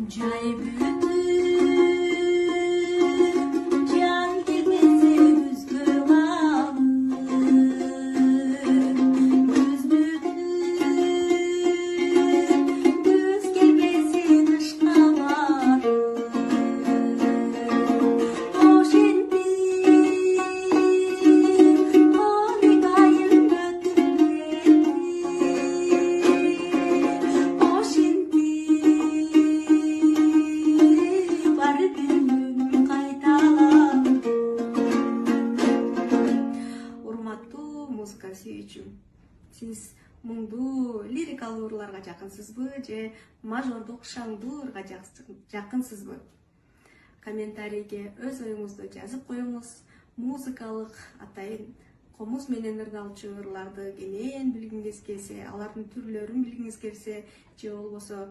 Jai bütün can gelmesi rüzgarlar, göz bütün göz gelmesi dışkalar. Oşendi oli gayın götürmedi, oşendi бар күнүм кайталап. Урматтуу музыка сүйүүчү, сиз муңдуу лирикалуу ырларга жакынсызбы же мажордук шаңдуу ырга жакынсызбы? Комментарийге өз оюңузду жазып коюңуз. Музыкалык атайын комуз менен ырдалчу ырларды кенен билгиңиз келсе, алардын түрлөрүн билгиңиз келсе, же болбосо